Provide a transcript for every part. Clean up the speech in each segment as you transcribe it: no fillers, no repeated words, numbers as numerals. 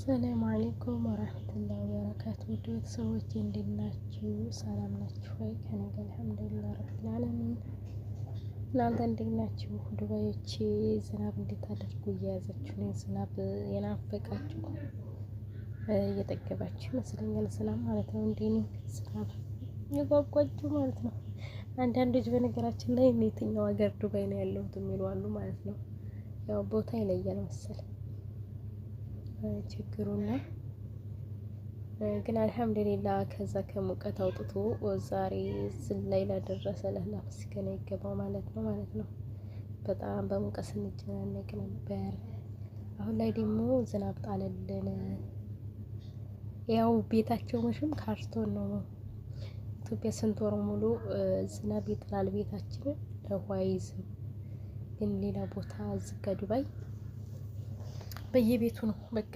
ሰላም አለይኩም ወራህመቱላሂ ወበረካቱ። ቤተሰቦቼ እንዴት ናችሁ? ሰላም ናችሁ ወይ? ከኔ ጋር አልሐምዱሊላህ ረቢል ዓለሚን። እናንተ እንዴት ናችሁ? ዱባዮቼ ዝናብ እንዴት አድርጉ እየያዛችሁ ነው? ዝናብ የናፈቃችሁ እየጠገባችሁ ይመስለኛል። ዝናብ ማለት ነው እንዴ ነው ዝናብ የጓጓችሁ ማለት ነው። አንዳንዶች በነገራችን ላይ የትኛው ሀገር ዱባይ ነው ያለሁት የሚሉ አሉ ማለት ነው። ያው ቦታ ይለያል መሰል ችግሩና ግን አልሐምዱሊላህ ከዛ ከሙቀት አውጥቶ ዛሬ ዝላይ ላደረሰ ለአላህ ምስጋና ይገባው ማለት ነው። በጣም በሙቀት ስንጨናነቅ ነበር። አሁን ላይ ደግሞ ዝናብ ጣለልን። ያው ቤታቸው መቼም ካርቶን ነው። ኢትዮጵያ ስንት ወር ሙሉ ዝናብ ይጥላል ቤታችን ውሃ አይይዝም። ግን ሌላ ቦታ ዝጋ ዱባይ በየቤቱ ነው በቃ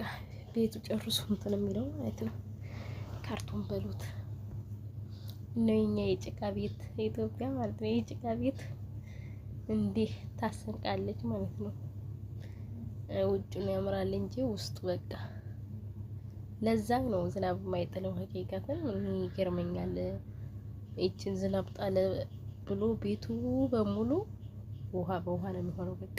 ቤቱ ጨርሶ እንትን የሚለው ማለት ነው። ካርቶን በሉት ነው የኛ የጭቃ ቤት ኢትዮጵያ ማለት ነው። የጭቃ ቤት እንዴ ታሰንቃለች ማለት ነው። ውጭውን ያምራል እንጂ ውስጡ በቃ ለዛ ነው ዝናብ የማይጥለው። ሀቂቃትን ይገርመኛል። እቺን ዝናብ ጣለ ብሎ ቤቱ በሙሉ ውሃ በውሃ ነው የሚሆነው በቃ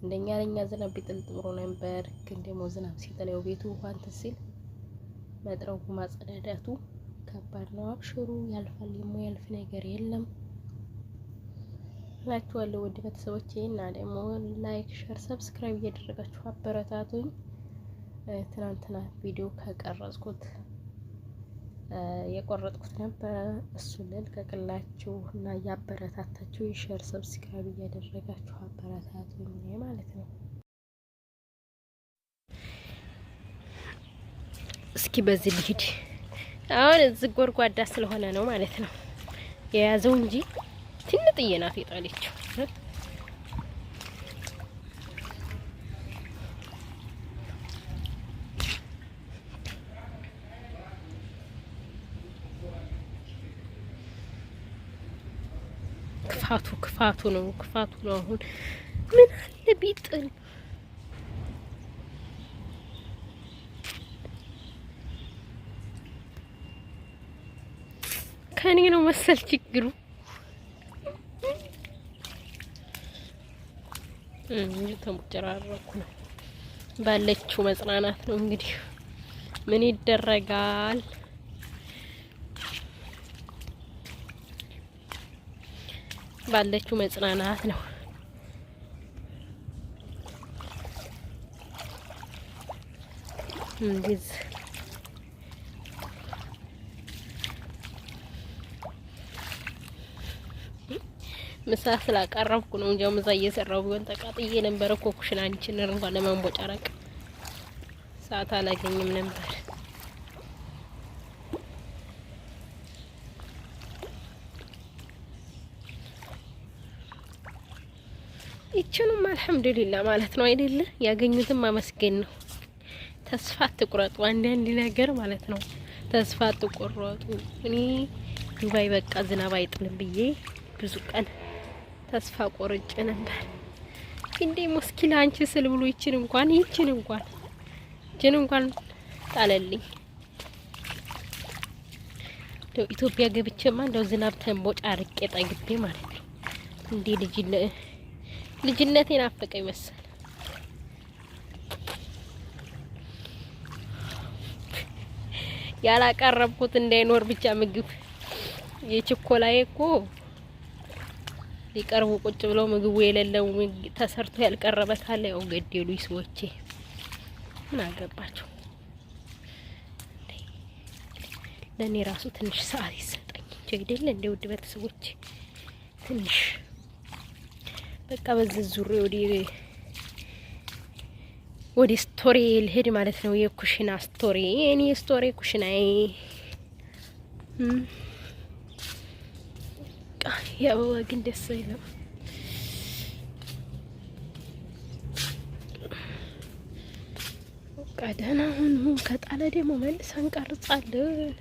ለኛ ዝናብ ቢጥል ጥሩ ነበር። ግን ደግሞ ዝናብ ሲጥል ያው ቤቱ ውሃ እንትን ሲል መጥረጉ ማጸዳዳቱ ከባድ ነው። አብሽሩ ያልፋል፣ የማያልፍ ነገር የለም እላችኋለሁ ውድ ቤተሰቦቼ። እና ደግሞ ላይክ፣ ሼር፣ ሰብስክራይብ እያደረጋችሁ አበረታቱኝ። ትናንትና ቪዲዮ ከቀረጽኩት የቆረጥኩት ነበር እሱን ልልቀቅላችሁ እና ያበረታታችሁ ሼር ሰብስክራይብ እያደረጋችሁ አበረታቱኝ ማለት ነው። እስኪ በዚህ ልሂድ። አሁን እዚህ ጎርጓዳ ስለሆነ ነው ማለት ነው የያዘው እንጂ ትንጥዬ ናት የጣለችው። ክፋቱ ነው አሁን ምን አለ ቢጥል ከኔ ነው መሰል ችግሩ። ተሞጨራረኩ ነው ባለችው መጽናናት ነው እንግዲህ ምን ይደረጋል። ባለችው መጽናናት ነው። እንግዲህ ምሳ ስላቀረብኩ ነው እንጂ ምሳ እየሰራሁ ቢሆን ተቃጥዬ ነበር እኮ ኩሽናችን እንኳን ለማንቦጫረቅ ሰዓት አላገኝም ነበር። ይችንም አልሐምዱሊላህ ማለት ነው አይደለ? ያገኙትን ማመስገን ነው። ተስፋ አትቁረጡ። አንዳንድ ነገር ማለት ነው ተስፋ አትቁረጡ። እኔ ዱባይ በቃ ዝናብ አይጥልም ብዬ ብዙ ቀን ተስፋ ቆርጬ ነበር። እንዴ ሙስኪል አንቺ ስል ብሎ ይችን እንኳን ጣለልኝ። ኢትዮጵያ ገብቼማ እንደው ዝናብ ተንቦጫርቄ ጠግቤ ማለት ነው። እንዴ ልጅነቴን አፈቀኝ መሰል። ያላቀረብኩት እንዳይኖር ብቻ ምግብ የችኮላዬ እኮ ሊቀርቡ ቁጭ ብለው ምግቡ የሌለው ተሰርቶ ያልቀረበ ካለ ያው ገደሉኝ ሰዎቼ። ምን አገባቸው? ለኔ ራሱ ትንሽ ሰዓት ይሰጠኝ ጀግደል እንደ ውድ ቤተሰቦቼ ትንሽ በቃ በዚህ ዙሪ ወዲ ስቶሪ ልሄድ ማለት ነው። የኩሽና ስቶሪ እኔ ስቶሪ ኩሽናዬ ያው ግን ደስ ይላል። በቃ ደህና ሁኑ። ከጣለ ደግሞ መልሰን እንቀርጻለን።